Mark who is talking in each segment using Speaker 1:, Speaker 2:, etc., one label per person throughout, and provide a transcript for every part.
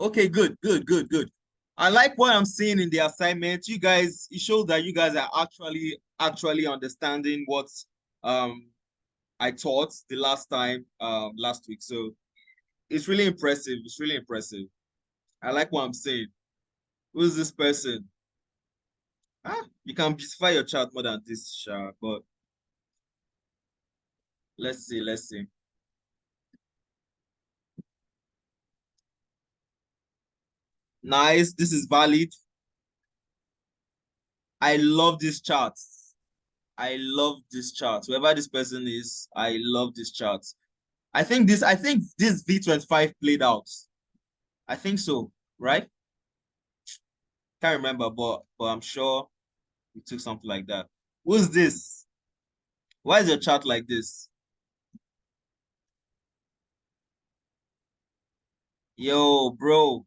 Speaker 1: Okay, good, good, good, good. I like what I'm seeing in the assignment. You guys, it shows that you guys are actually understanding what um I taught the last time, last week. So it's really impressive. It's really impressive. I like what I'm saying. Who's this person? Ah, you can beautify your chart more than this, Sha, but let's see, let's see. Nice, this is valid. I love this chart. I love this chart. Whoever this person is, I love this chart. I think this V25 played out. I think so, right? Can't remember, but I'm sure we took something like that. Who's this? Why is your chart like this? Yo, bro,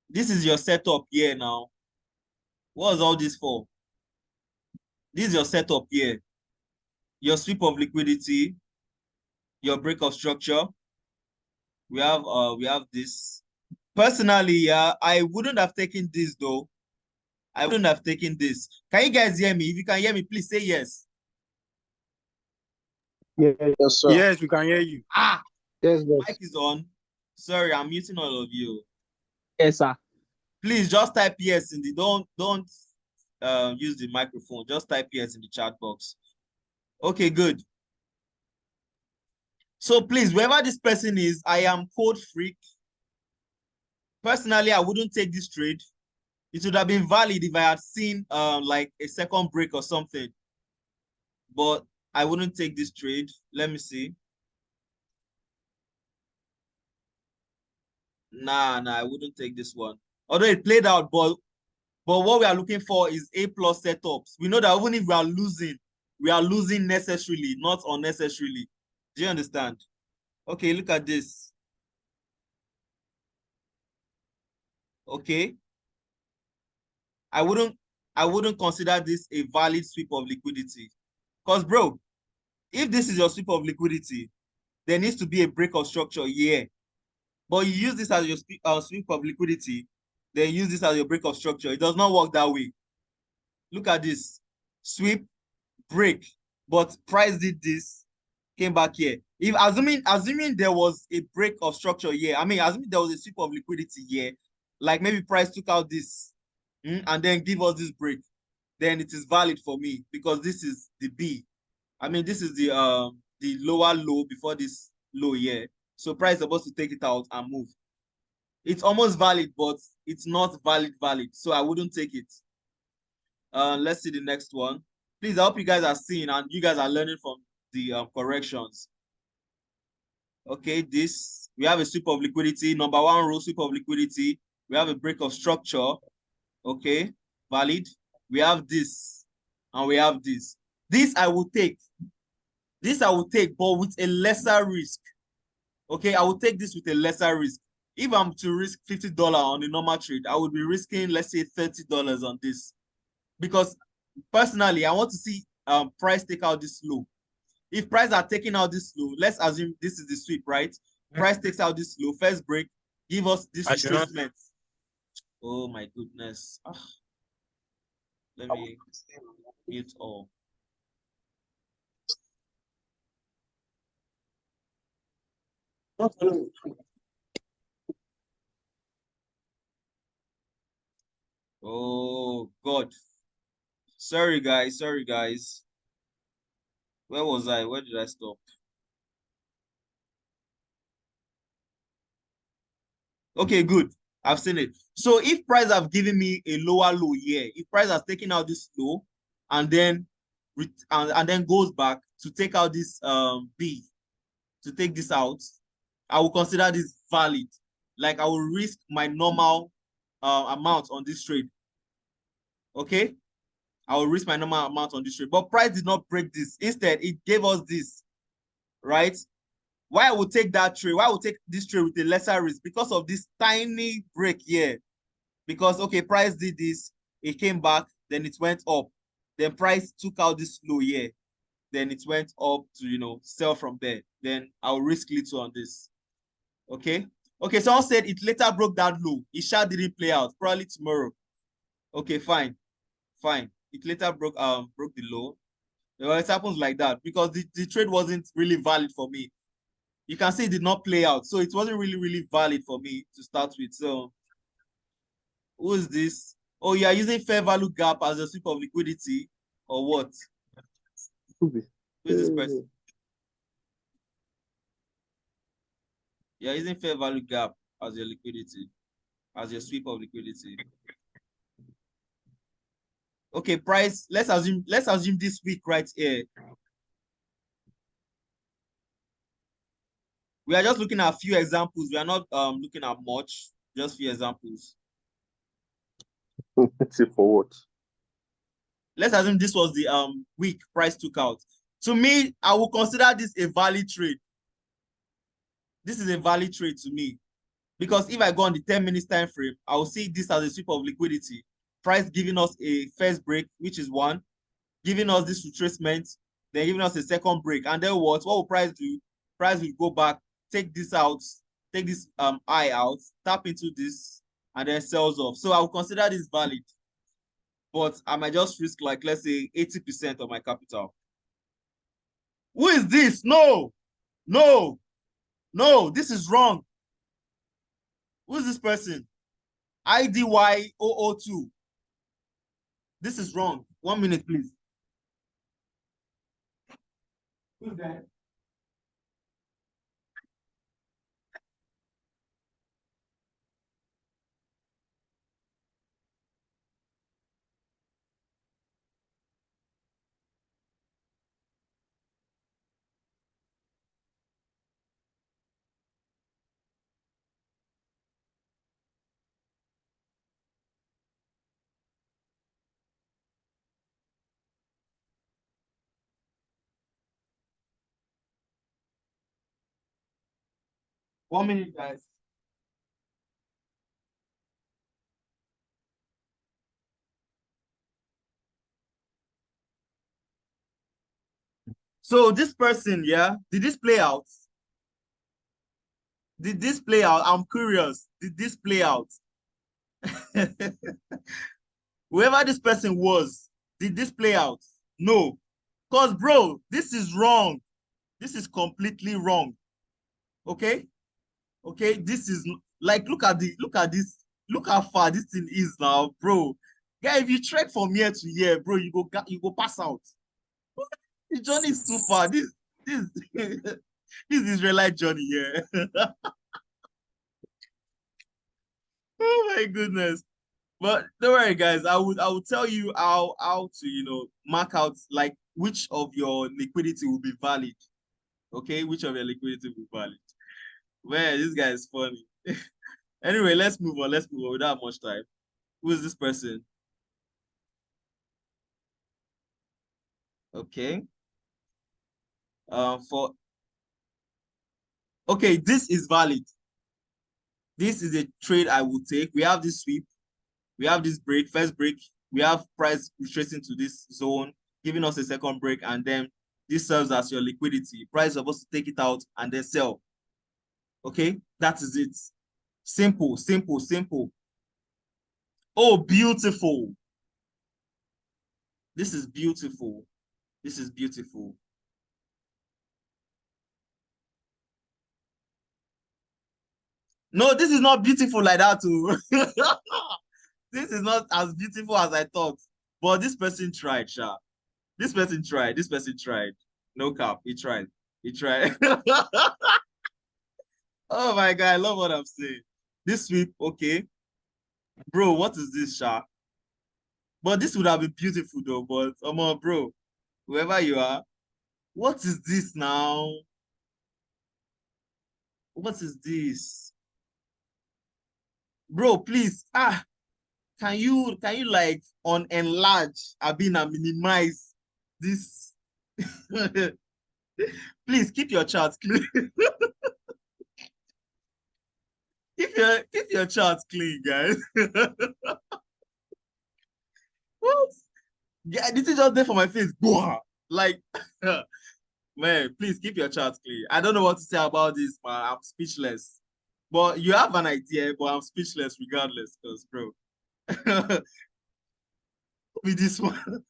Speaker 1: this is your setup here now. What was all this for? This is your setup here. Your sweep of liquidity, your break of structure. We have this. Personally, yeah, I wouldn't have taken this though. I wouldn't have taken this. Can you guys hear me? If you can hear me, please say yes.
Speaker 2: Yes, sir.
Speaker 3: Yes, we can hear you.
Speaker 1: Ah,
Speaker 2: Yes, boss.
Speaker 1: mic is on. Sorry, I'm muting all of you.
Speaker 2: Yes, sir.
Speaker 1: Please just type yes in the don't use the microphone. Just type yes in the chat box. Okay, good. So please, whoever this person is, I am code freak. Personally, I wouldn't take this trade. It would have been valid if I had seen like a second break or something. But I wouldn't take this trade. Let me see. Nah, I wouldn't take this one. Although it played out, but what we are looking for is A+ setups. We know that even if we are losing necessarily, not unnecessarily. Do you understand? Okay, look at this. Okay. I wouldn't consider this a valid sweep of liquidity. Because, bro, if this is your sweep of liquidity, there needs to be a break of structure, yeah. But you use this as your sweep of liquidity, then use this as your break of structure. It does not work that way. Look at this. Sweep, break. But price did this, came back here. If assuming there was a break of structure here, I mean, assuming there was a sweep of liquidity here, like maybe price took out this and then give us this break, then it is valid for me because this is the B. I mean, this is the lower low before this low here. So price is supposed to take it out and move. It's almost valid, but it's not valid. So I wouldn't take it. Let's see the next one. Please, I hope you guys are seeing and you guys are learning from the corrections. Okay, this we have a sweep of liquidity. Number one row sweep of liquidity. We have a break of structure. Okay, valid. We have this and we have this. This I will take. This I will take, but with a lesser risk. Okay, I will take this with a lesser risk. If I'm to risk $50 on a normal trade, I would be risking, let's say, $30 on this. Because personally, I want to see price take out this low. If price are taking out this low, let's assume this is the sweep, right? Price takes out this low, first break, give us this retracement. Oh my goodness. Let me mute all. Oh God. Sorry guys. Where was I? Where did I stop? Okay, good. I've seen it. So if price have given me a lower low here, if price has taken out this low and then goes back to take out this B, to take this out, I will consider this valid. Like I will risk my normal amount on this trade. Okay, I will risk my normal amount on this trade, but price did not break this. Instead, it gave us this, right? Why I would take that trade? Why I would take this trade with a lesser risk? Because of this tiny break here. Because okay, price did this, it came back, then it went up. Then price took out this low here. Then it went up to sell from there. Then I'll risk little on this. Okay. Okay, someone said it later broke that low. It sha didn't play out. Probably tomorrow. Okay, fine. Fine. It later broke the low. Well, it happens like that because the trade wasn't really valid for me. You can see it did not play out. So it wasn't really valid for me to start with. So who is this? Oh, you are using fair value gap as a sweep of liquidity or what? Who is this person? You're using fair value gap as your liquidity, as your sweep of liquidity. Okay, price. Let's assume this week right here. We are just looking at a few examples. We are not looking at much, just few examples.
Speaker 3: See for what?
Speaker 1: Let's assume this was the week price took out. To me, I will consider this a valid trade. This is a valid trade to me. Because if I go on the 10 minutes time frame, I will see this as a sweep of liquidity. Price giving us a first break, which is one, giving us this retracement, then giving us a second break. And then what? What will price do? Price will go back, take this out, take this eye out, tap into this, and then sells off. So I will consider this valid. But I might just risk, like, let's say 80% of my capital. Who is this? No, no, no, this is wrong. Who is this person? IDY002. This is wrong. 1 minute, please. Who's that? One minute, guys. So this person, yeah, did this play out? Did this play out? I'm curious. Did this play out? Whoever this person was, did this play out? No. Because, bro, this is wrong. This is completely wrong. Okay? Okay, this is like, look at this, look how far this thing is now, bro. Yeah, if you trek from here to here, bro, you go pass out. The journey is too far. This this Israelite journey here. Oh my goodness. But don't worry, guys. I would tell you how to mark out like which of your liquidity will be valid. Okay, which of your liquidity will be valid. Man, this guy is funny. Anyway, let's move on. Let's move on without much time. Who is this person? Okay. For okay, this is valid. This is a trade I will take. We have this sweep. We have this break, first break. We have price retracing to this zone, giving us a second break, and then this serves as your liquidity. Price is supposed to take it out and then sell. Okay, that is it. Simple, simple, simple. Oh, beautiful. This is beautiful. This is beautiful. No, this is not beautiful like that too. This is not as beautiful as I thought. But this person tried, Sha. This person tried. This person tried. No cap. He tried. He tried. Oh my God, I love what I'm saying. This sweep, okay. Bro, what is this, Sha? But this would have been beautiful though, but bro, whoever you are, what is this now? What is this? Bro, please, can you like on enlarge, Abina minimize this? Please keep your charts clean. Keep your charts clean, guys. What? Yeah, this is just there for my face. Like, man, please keep your charts clean. I don't know what to say about this, man. I'm speechless. But you have an idea, but I'm speechless regardless, because bro. With this one.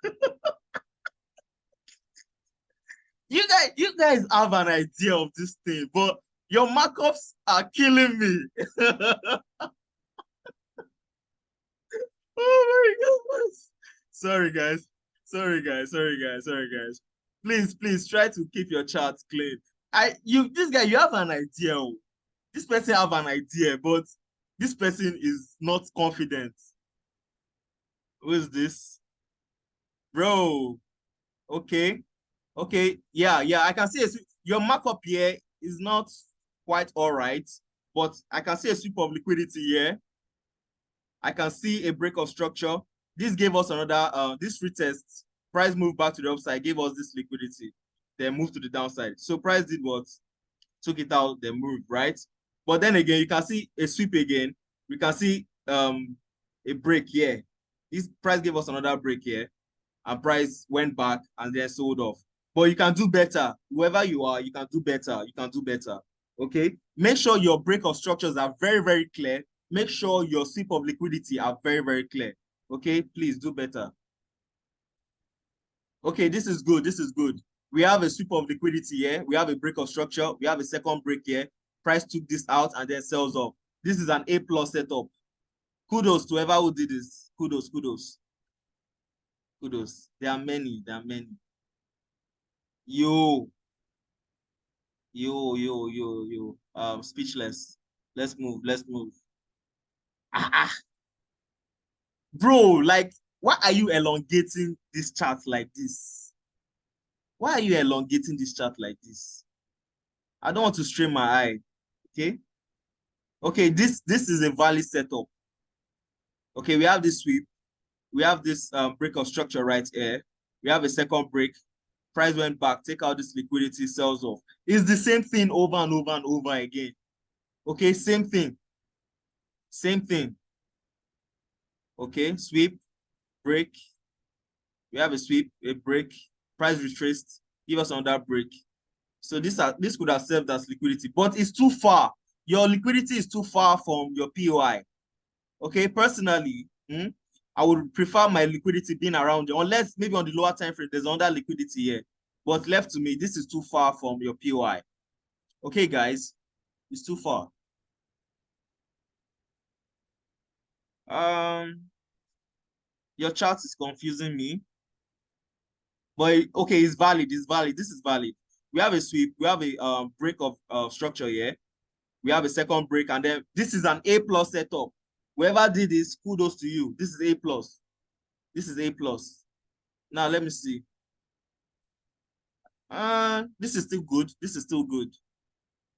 Speaker 1: You guys have an idea of this thing, but your markups are killing me. Oh my goodness. Sorry, guys. Sorry, guys. Please try to keep your charts clean. This guy, you have an idea. Oh. This person have an idea, but this person is not confident. Who is this? Bro. Okay. Okay. Yeah. I can see your markup here is not quite all right, but I can see a sweep of liquidity here. I can see a break of structure. This gave us another, this retest. Price moved back to the upside, gave us this liquidity, then moved to the downside. So price did what? Took it out, then moved, right? But then again, you can see a sweep again. We can see a break here. This price gave us another break here, and price went back and then sold off. But you can do better. Whoever you are, you can do better. You can do better. Okay. Make sure your break of structures are very, very clear. Make sure your sweep of liquidity are very, very clear. Okay. Please do better. Okay. This is good. This is good. We have a sweep of liquidity here. We have a break of structure. We have a second break here. Price took this out and then sells off. This is an A+ setup. Kudos to whoever who did this. Kudos. There are many. Yo. Speechless. Let's move. Ah. Bro, like, why are you elongating this chart like this? Why are you elongating this chart like this? I don't want to strain my eye. Okay. Okay, this is a valid setup. Okay, we have this sweep. We have this break of structure right here. We have a second break. Price went back. Take out this liquidity, sells off. It's the same thing over and over again. Okay, same thing. Okay, sweep, break. We have a sweep, a break, price retraced, give us another break. So this could have served as liquidity, but it's too far. Your liquidity is too far from your POI. Okay, personally, I would prefer my liquidity being around there, unless maybe on the lower time frame there's another liquidity here. But left to me, this is too far from your POI. Okay, guys, it's too far. Your chart is confusing me. But okay, it's valid. This is valid. We have a sweep. We have a break of structure here. We have a second break, and then this is an A+ setup. Whoever did this, kudos to you. This is A+. This is A+. Now let me see. This is still good. This is still good.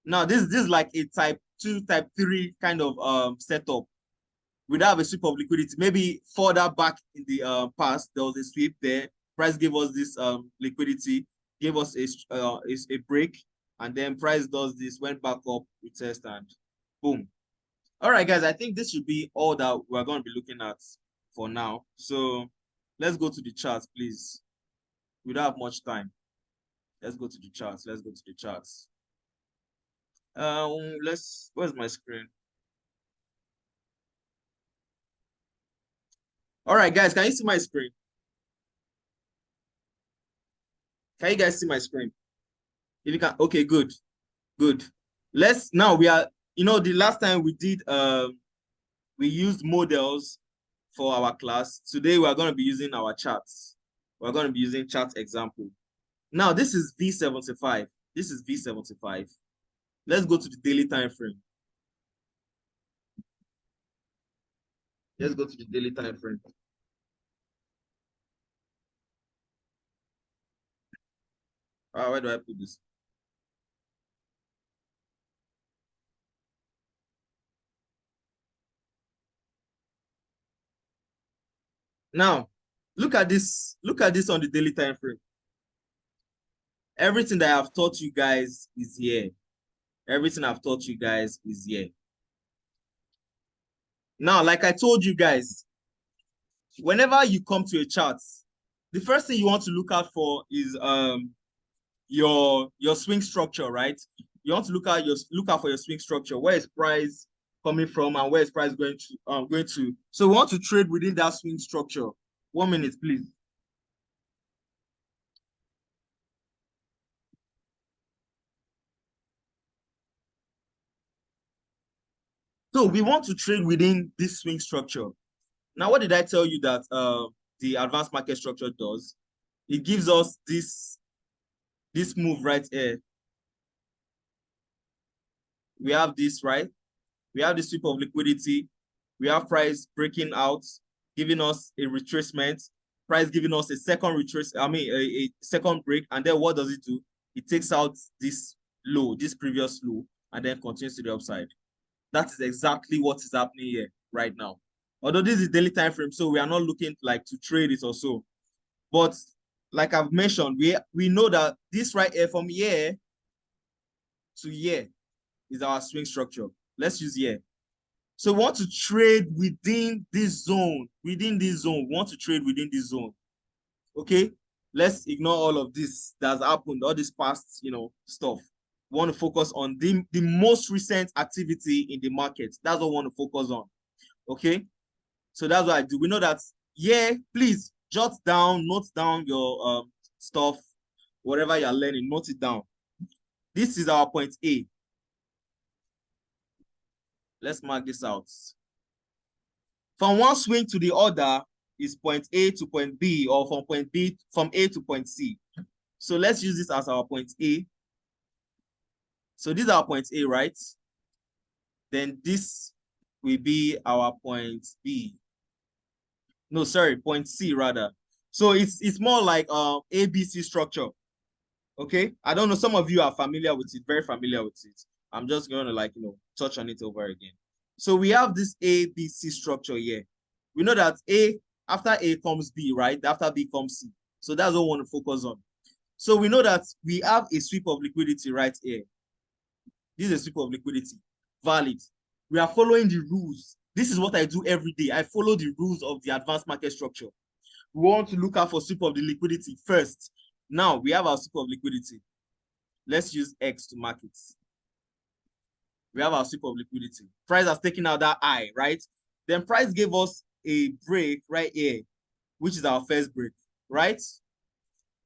Speaker 1: Now this is like a type 2, type 3 kind of setup. We don't have a sweep of liquidity. Maybe further back in the past, there was a sweep there. Price gave us this liquidity, gave us a break, and then price does this, went back up, retest, and boom. All right, guys, I think this should be all that we're going to be looking at for now. So let's go to the charts, please. We don't have much time. Let's go to the charts. Where's my screen? All right, guys, can you see my screen? Can you guys see my screen? If you can, okay, good. Now we are, the last time we did, we used models for our class. Today we are going to be using our charts. We're going to be using chart example. Now this is V75. Let's go to the daily time frame. Let's go to the daily time frame. Where do I put this? Now, look at this on the daily time frame. Everything that I've taught you guys is here. Now, like I told you guys, whenever you come to a chart, the first thing you want to look out for is your swing structure, right? You want to look out for your swing structure. Where is price coming from and where is price going to? So we want to trade within that swing structure. 1 minute, please. So we want to trade within this swing structure. Now, what did I tell you that the advanced market structure does? It gives us this move right here. We have this, right? We have the sweep of liquidity. We have price breaking out, giving us a retracement. Price giving us a second a second break. And then what does it do? It takes out this low, this previous low, and then continues to the upside. That is exactly what is happening here right now. Although this is daily time frame, so we are not looking like to trade it or so. But like I've mentioned, we know that this right here from here to here is our swing structure. Let's use here. So we want to trade within this zone. Within this zone, we want to trade within this zone. Okay, let's ignore all of this that's happened, all this past, stuff. We want to focus on the most recent activity in the market. That's what we want to focus on. Okay, so that's what I do. We know that. Yeah, please note down your stuff, whatever you're learning, note it down. This is our point A. Let's mark this out. From one swing to the other is point A to point B, or from A to point C. So let's use this as our point A. So this is our point A, right? Then this will be our point B. No, sorry, point C rather. So it's more like ABC structure. Okay, I don't know. Some of you are familiar with it, very familiar with it. I'm just going to touch on it over again. So we have this ABC structure here. We know that after A comes B, right? After B comes C. So that's what we want to focus on. So we know that we have a sweep of liquidity right here. This is a sweep of liquidity, valid. We are following the rules. This is what I do every day. I follow the rules of the advanced market structure. We want to look out for sweep of the liquidity first. Now we have our sweep of liquidity. Let's use X to mark it. We have our sweep of liquidity. Price has taken out that I, right? Then price gave us a break right here, which is our first break, right?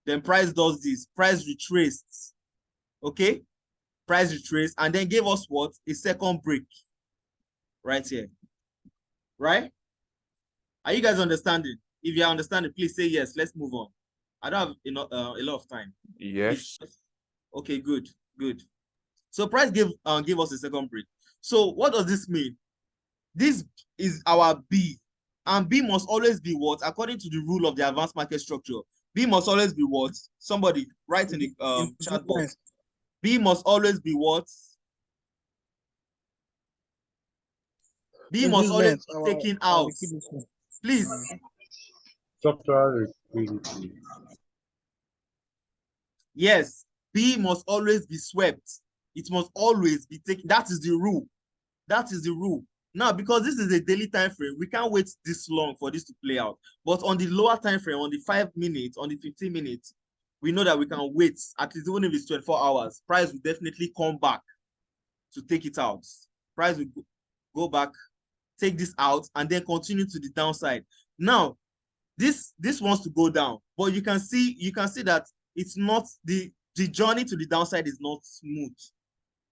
Speaker 1: Then price does this. Price retraced. Okay? Price retraced and then gave us what? A second break right here. Right? Are you guys understanding? If you are understanding, please say yes. Let's move on. I don't have a lot of time.
Speaker 3: Yes.
Speaker 1: Okay, good. So price gave us a second break. So what does this mean? This is our B, and B must always be what? According to the rule of the advanced market structure, B must always be what? Somebody write in the chat box. B must always be what? B must always be taken out. Please.
Speaker 3: Structural liquidity.
Speaker 1: Yes, B must always be swept. It must always be taken. That is the rule. That is the rule. Now, because this is a daily time frame, we can't wait this long for this to play out. But on the lower time frame, on the 5 minutes, on the 15 minutes, we know that we can wait, at least even if it's 24 hours. Price will definitely come back to take it out. Price will go back, take this out, and then continue to the downside. Now, this wants to go down, but you can see that it's not the journey to the downside is not smooth.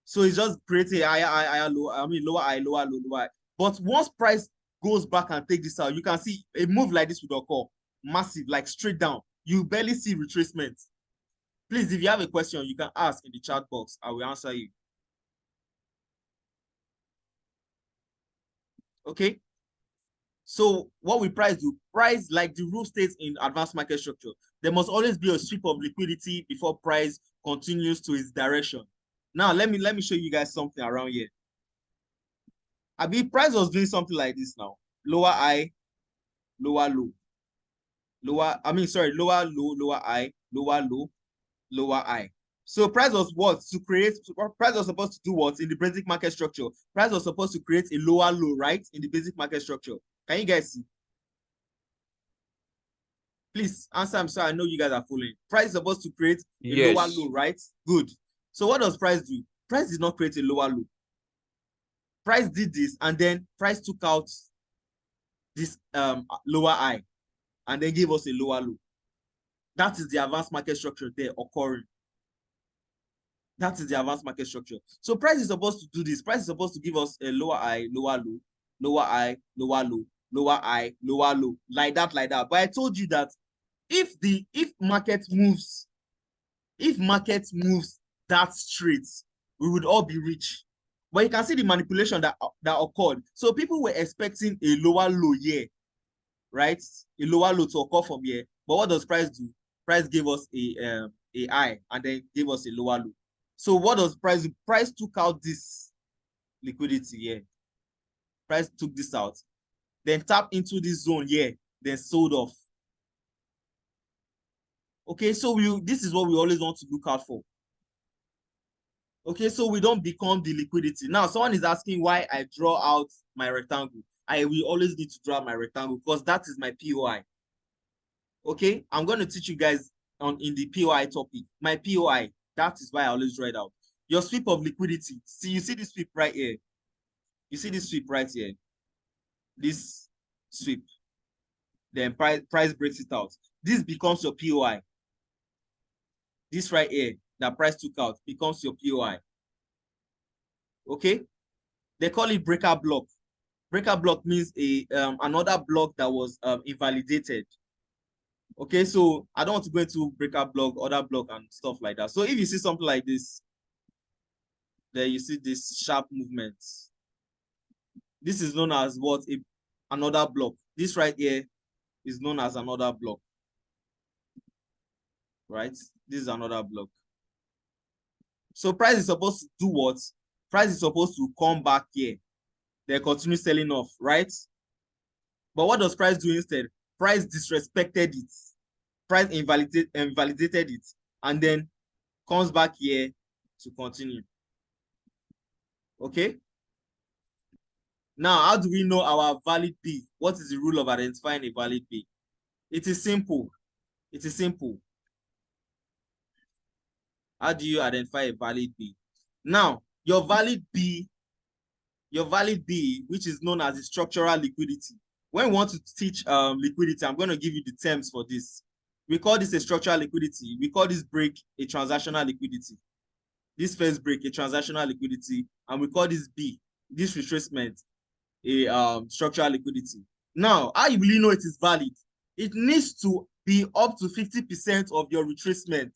Speaker 1: So it's just creating higher low. I mean lower high, lower low, lower high. But once price goes back and take this out, you can see a move like this would occur, massive, like straight down. You barely see retracement. Please, if you have a question, you can ask in the chat box. I will answer you. Okay. So what we price do? Price, like the rule states in advanced market structure, there must always be a sweep of liquidity before price continues to its direction. Now let me show you guys something around here. I mean, price was doing something like this now. Lower high, lower low. Lower low, lower high, lower low, lower high. So price was what? Price was supposed to do what in the basic market structure? Price was supposed to create a lower low, right? In the basic market structure. Can you guys see? Please answer. I'm sorry, I know you guys are following. Price is supposed to create a lower low, right? Good. So what does price do? Price did not create a lower low. Price did this, and then price took out this lower high and then gave us a lower low. That is the advanced market structure there occurring. That is the advanced market structure. So price is supposed to do this. Price is supposed to give us a lower high, lower low, lower high, lower low, lower high, lower low, like that, like that. But I told you that if market moves that straight, we would all be rich. But you can see the manipulation that occurred. So people were expecting a lower low here, right? A lower low to occur from here. But what does price do? Price gave us a high and then gave us a lower low. So what does price do? Price took out this liquidity here. Price took this out, then tap into this zone here, then sold off. Okay, so this is what we always want to look out for. Okay, so we don't become the liquidity. Now, someone is asking why I draw out my rectangle. I will always need to draw my rectangle because that is my POI. Okay, I'm going to teach you guys in the POI topic. My POI, that is why I always draw it out. Your sweep of liquidity. See, you see this sweep right here. You see this sweep right here. This sweep. Then price breaks it out. This becomes your POI. This right here that price took out becomes your POI. Okay? They call it breaker block. Breaker block means another block that was invalidated. Okay, so I don't want to go into breaker block, other block, and stuff like that. So if you see something like this, then you see this sharp movement. This is known as what? Another block. This right here is known as another block. Right? This is another block. So price is supposed to do what? Price is supposed to come back here. They continue selling off, right? But what does price do instead? Price disrespected it. Price invalidated it, and then comes back here to continue. Okay? Now, how do we know our valid B? What is the rule of identifying a valid B? It is simple. It is simple. How do you identify a valid B? Now, your valid B, which is known as the structural liquidity. When we want to teach liquidity, I'm going to give you the terms for this. We call this a structural liquidity. We call this break a transactional liquidity. This first break a transactional liquidity, and we call this B, this retracement, a structural liquidity. Now, how you really know it is valid? It needs to be up to 50% of your retracement.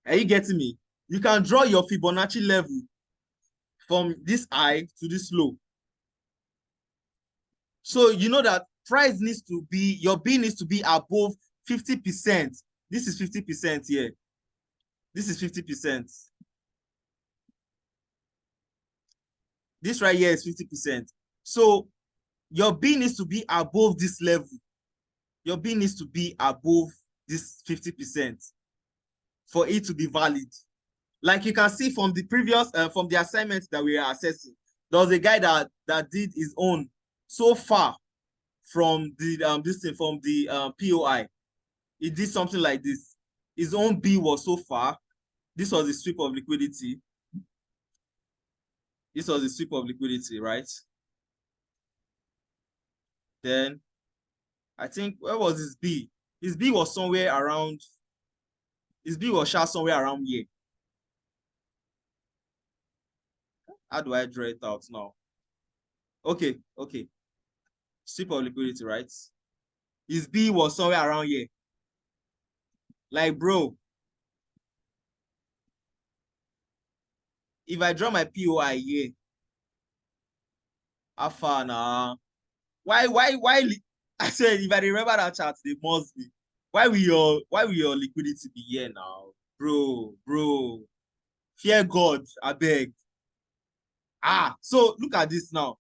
Speaker 1: Are you getting me? You can draw your Fibonacci level from this high to this low. So you know that price needs to be, your B needs to be above 50%. This is 50% here. This is 50%. This right here is 50%. So your B needs to be above this level. Your B needs to be above this 50% for it to be valid. Like you can see from the previous, from the assignments that we are assessing, there was a guy that did his own so far from the this thing, from the POI. He did something like this. His own B was so far. This was the sweep of liquidity. This was the sweep of liquidity, right? Then I think, where was his B? His B was somewhere around, his B was shot somewhere around here. How do I draw it out now? Okay. Sweep of liquidity, right? His B was somewhere around here. Like, bro, if I draw my POI here, how far now? Why? I said, if I remember that chart, they must be. Why will your liquidity be here now? Bro. Fear God, I beg. So look at this now.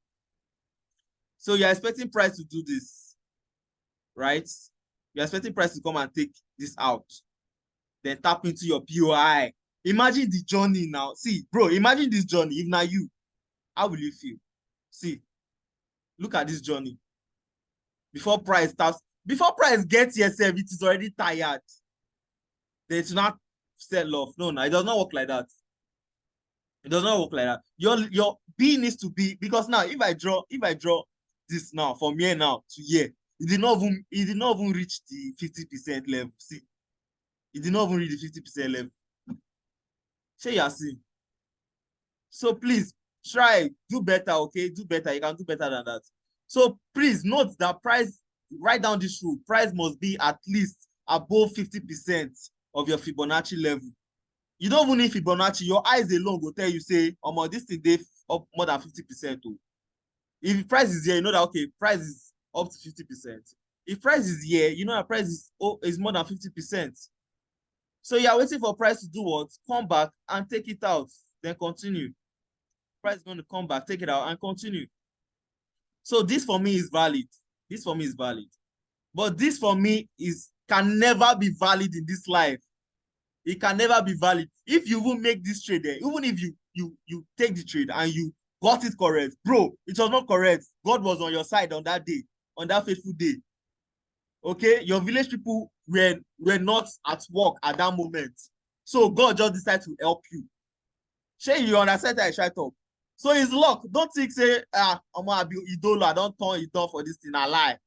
Speaker 1: So you're expecting price to do this, right? You're expecting price to come and take this out, then tap into your POI. Imagine the journey now. See, bro, imagine this journey. If not you, how will you feel? See, look at this journey. Before price gets here, it is already tired. Then it's not sell off. No, it does not work like that. It does not work like that. Your B needs to be, because now if I draw this now from here now to here, it did not even reach the 50% level. See, it did not even reach the 50% level. Shey you are seeing. So please try, do better, okay? Do better. You can do better than that. So please note that price, write down this rule. Price must be at least above 50% of your Fibonacci level. You don't even need Fibonacci. Your eyes alone will tell you, say, this thing dey up more than 50%. If price is here, you know that, okay, price is up to 50%. If price is here, you know that price is more than 50%. So you are waiting for price to do what? Come back and take it out, then continue. Price is going to come back, take it out, and continue. So this for me is valid. This for me is valid. But this for me can never be valid in this life. It can never be valid. If you will make this trade there, even if you take the trade and you got it correct, bro, it was not correct. God was on your side on that day, on that faithful day. Okay, your village people were not at work at that moment, so God just decided to help you. Shey you understand that I try talk? So it's luck. Don't think say I be idolo, I don't turn it down for this thing. I lie.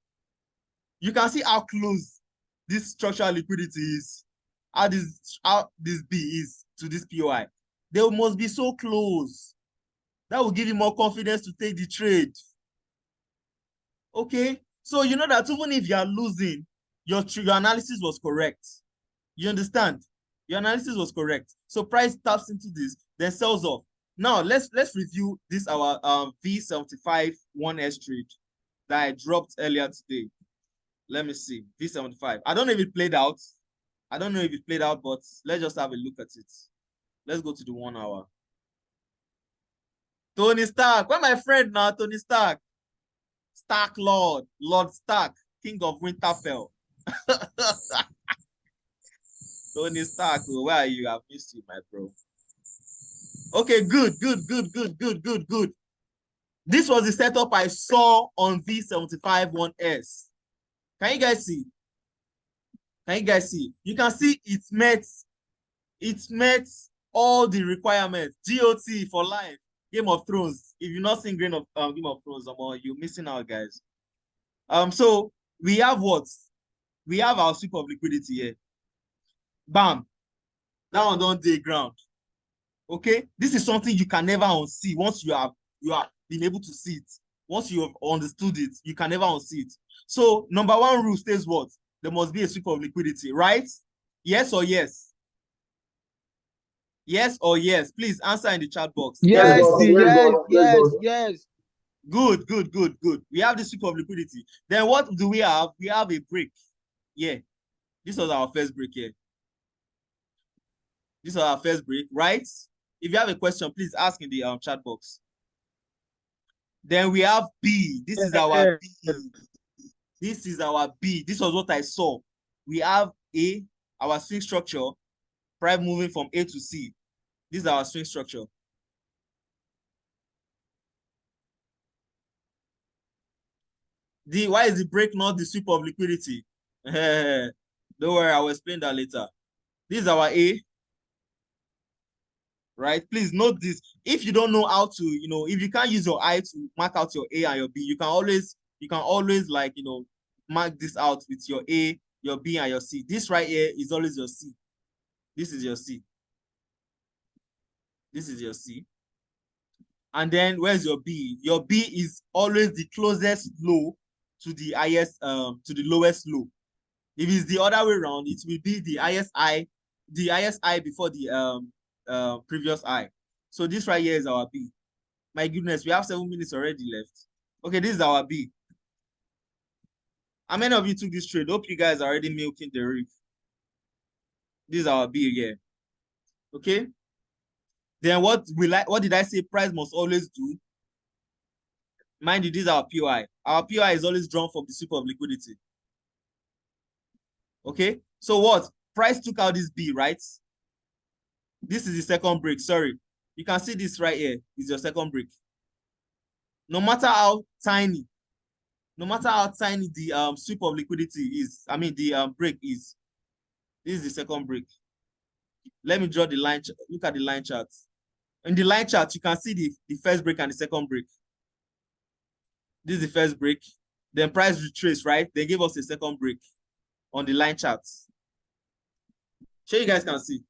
Speaker 1: You can see how close this structural liquidity is, how this B is to this POI. They must be so close. That will give you more confidence to take the trade. Okay, so you know that even if you are losing, your analysis was correct. You understand? Your analysis was correct. So price taps into this, then sells off. Now let's review this our V75 1S trade that I dropped earlier today. Let me see. V75. I don't know if it played out. But let's just have a look at it. Let's go to the 1 hour. Tony Stark. Where my friend now? Tony Stark. Stark Lord. Lord Stark. King of Winterfell. Tony Stark, where are you? I've missed you, my bro. Okay, good. This was the setup I saw on V75 1S. Can you guys see? You can see it met all the requirements. GOT for life. Game of Thrones. If you're not seeing Game of Thrones, you're missing out, guys. So we have what? We have our sweep of liquidity here. Bam. That one don't dey ground. Okay, this is something you can never unsee. Once you have been able to see it, once you have understood it, you can never unsee it. So number one rule stays what? There must be a sweep of liquidity, right? Yes or yes? Yes or yes? Please answer in the chat box.
Speaker 2: Yes,
Speaker 1: Yes.
Speaker 2: yes.
Speaker 1: Good. We have the sweep of liquidity. Then what do we have? We have a break. Yeah, this was our first break here. This is our first break, right? If you have a question, please ask in the chat box. Then we have B. This is our B. This is our B. This was what I saw. We have A, our swing structure, price moving from A to C. This is our swing structure. Why is the break not the sweep of liquidity? Don't worry, I will explain that later. This is our A. Right? Please note this. If you don't know how to, if you can't use your eye to mark out your A and your B, you can always like, mark this out with your A, your B, and your C. This right here is always your C. This is your C. This is your C. And then where's your B? Your B is always the closest low to the highest, to the lowest low. If it's the other way around, it will be the highest high before the previous high. So this right here is our B. My goodness, we have 7 minutes already left. Okay, this is our B. How many of you took this trade? Hope you guys are already milking the reef. This is our B again. Okay. Then what did I say price must always do? Mind you, this is our POI. Our POI is always drawn from the sweep of liquidity. Okay. So what? Price took out this B, right? This is the second break. Sorry. You can see this right here is your second break. No matter how tiny the sweep of liquidity is, the break is, this is the second break. Let me draw the line. Look at the line chart. In the line chart, you can see the first break and the second break. This is the first break. Then price retrace, right? They give us a second break on the line charts. So you guys can see.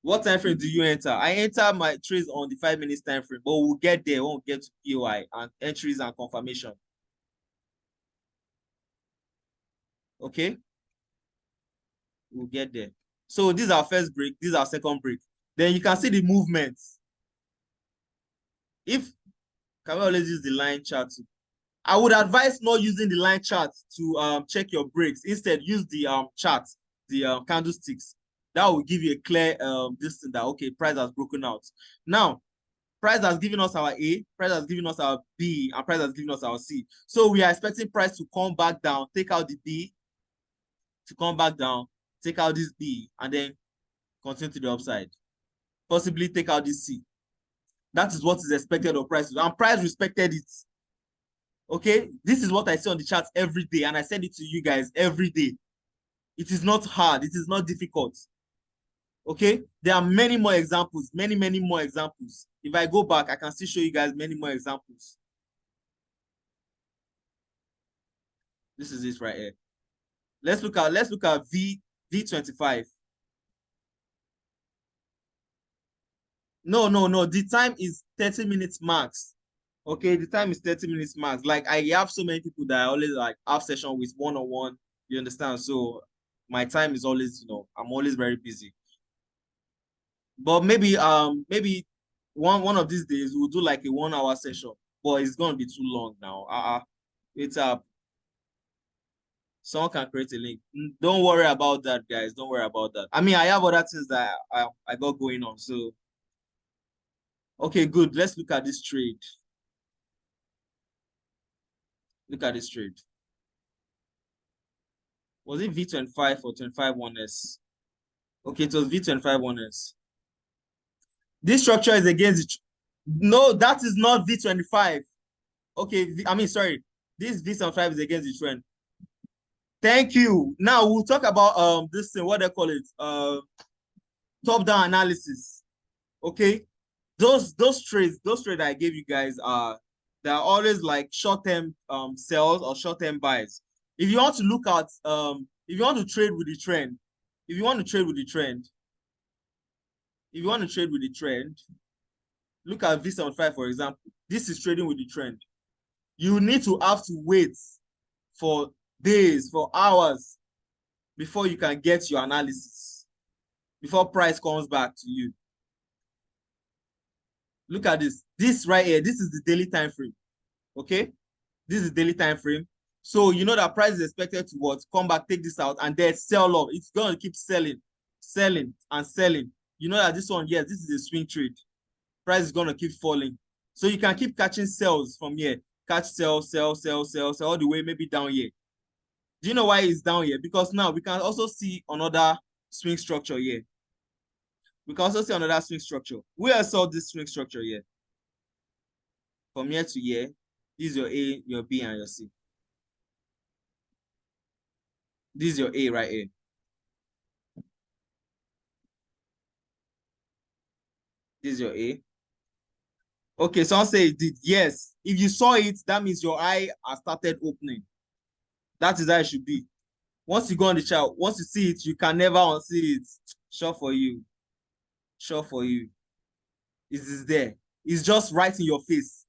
Speaker 1: What time frame do you enter? I enter my trades on the 5 minutes time frame, but we'll get there when we get to POI and entries and confirmation. Okay? We'll get there. So this is our first break, this is our second break. Then you can see the movements. Can we always use the line chart too? I would advise not using the line chart to check your breaks. Instead, use the chart, the candlesticks. That will give you a clear distance that, okay, price has broken out. Now, price has given us our A, price has given us our B, and price has given us our C. So we are expecting price to come back down, take out the B, to come back down, take out this B, and then continue to the upside. Possibly take out this C. That is what is expected of price. And price respected it. Okay, this is what I see on the charts every day, and I send it to you guys every day. It is not hard, it is not difficult. Okay, there are many more examples, many more examples. If I go back, I can still show you guys many more examples. This is it right here. Let's look at V25. No, the time is 30 minutes max. Okay, the time is 30 minutes max. Like, I have so many people that I always like have session with one-on-one, you understand? So my time is always, I'm always very busy. But maybe one of these days we'll do like a 1 hour session, but it's gonna be too long now. It's up. Someone can create a link. Don't worry about that, guys. Don't worry about that. I mean, I have other things that I got going on. So okay, good. Let's look at this trade. Look at this trade. Was it V25 or 25 1S? Okay, it was V25 1S. This structure is against no, that is not V25. Okay, sorry. This V75 is against the trend. Thank you. Now we'll talk about this thing, what they call it, top-down analysis. Okay, those trades I gave you guys they're always like short-term sells or short-term buys. If you want to look at if you want to trade with the trend, look at V75 for example. This is trading with the trend. You need to have to wait for days, for hours before you can get your analysis, before price comes back to you. Look at this. This right here, this is the daily time frame. Okay, this is the daily time frame. So you know that price is expected to what? Come back, take this out, and then sell off. It's going to keep selling and selling. You know that this one, yes, this is a swing trade. Price is going to keep falling. So you can keep catching sells from here. Catch sell all the way maybe down here. Do you know why it's down here? Because now we can also see another swing structure here. We can also see another swing structure. We also saw this swing structure here. From here to here, this is your A, your B, and your C. This is your A right here. This is your A. Okay, someone say it did. Yes. If you saw it, that means your eye has started opening. That is how it should be. Once you go on the chart, once you see it, you can never unsee it. Sure for you. Sure for you. It is there. It's just right in your face.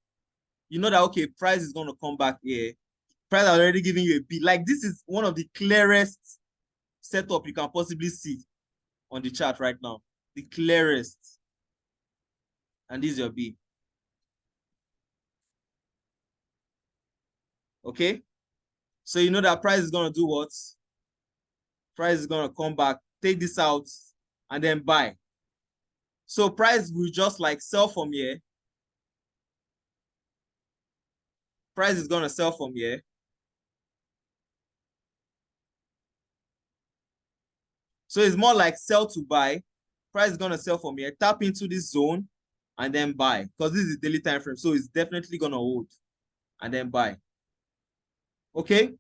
Speaker 1: You know that, okay, price is going to come back here. Price has already given you a B. Like, this is one of the clearest setup you can possibly see on the chart right now. The clearest. And this is your B. Okay? So you know that price is going to do what? Price is going to come back, take this out, and then buy. So price will just like sell from here. Price is going to sell from here. So it's more like sell to buy. Price is going to sell from here, tap into this zone, and then buy. Because this is daily time frame, so it's definitely going to hold, and then buy. Okay?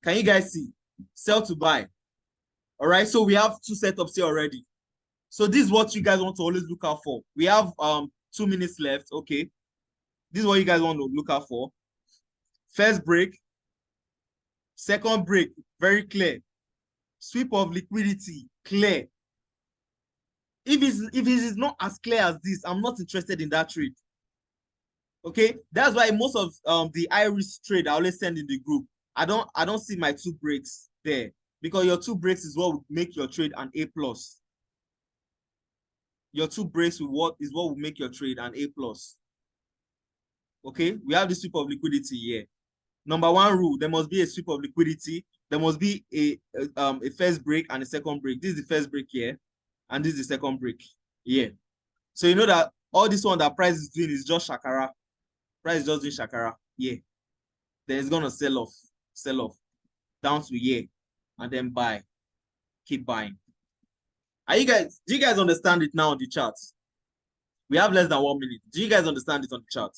Speaker 1: Can you guys see? Sell to buy. All right, so we have two setups here already. So this is what you guys want to always look out for. We have 2 minutes left. Okay. This is what you guys want to look out for. First break. Second break, very clear. Sweep of liquidity, clear. If it is not as clear as this, I'm not interested in that trade. Okay, that's why most of the high risk trade I always send in the group. I don't see my 2 breaks there, because your 2 breaks is what will make your trade an A+. Your 2 breaks is what will make your trade an A+. Okay, we have the sweep of liquidity here. Number 1 rule, there must be a sweep of liquidity. There must be a first break and a second break. This is the first break here, and this is the second break here. So you know that all this one that price is doing is just shakara. Price is just doing shakara. Yeah. Then it's gonna sell off down to here, and then buy. Keep buying. Do you guys understand it now on the chart? We have less than 1 minute. Do you guys understand it on the chart?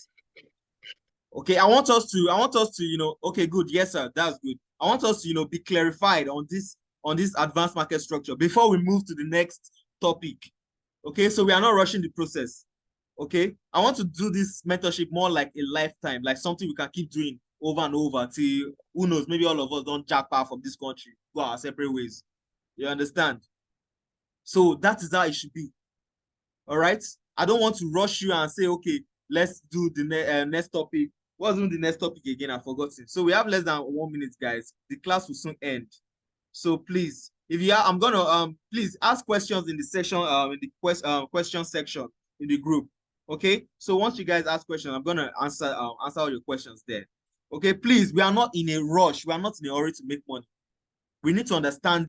Speaker 1: Okay, I want us to, okay, good. Yes, sir. That's good. I want us to, be clarified on this advanced market structure before we move to the next topic. Okay, so we are not rushing the process. Okay, I want to do this mentorship more like a lifetime, like something we can keep doing over and over till, who knows, maybe all of us don't jackpot from this country, go our separate ways. You understand? So that is how it should be. All right. I don't want to rush you and say, okay, let's do the next topic. What's the next topic again? I forgot it. So we have less than 1 minute, guys. The class will soon end. So please, if you are, I'm gonna please ask questions in the section, in the question section in the group. Okay. So once you guys ask questions, I'm gonna answer all your questions there. Okay. Please, we are not in a rush. We are not in a hurry to make money. We need to understand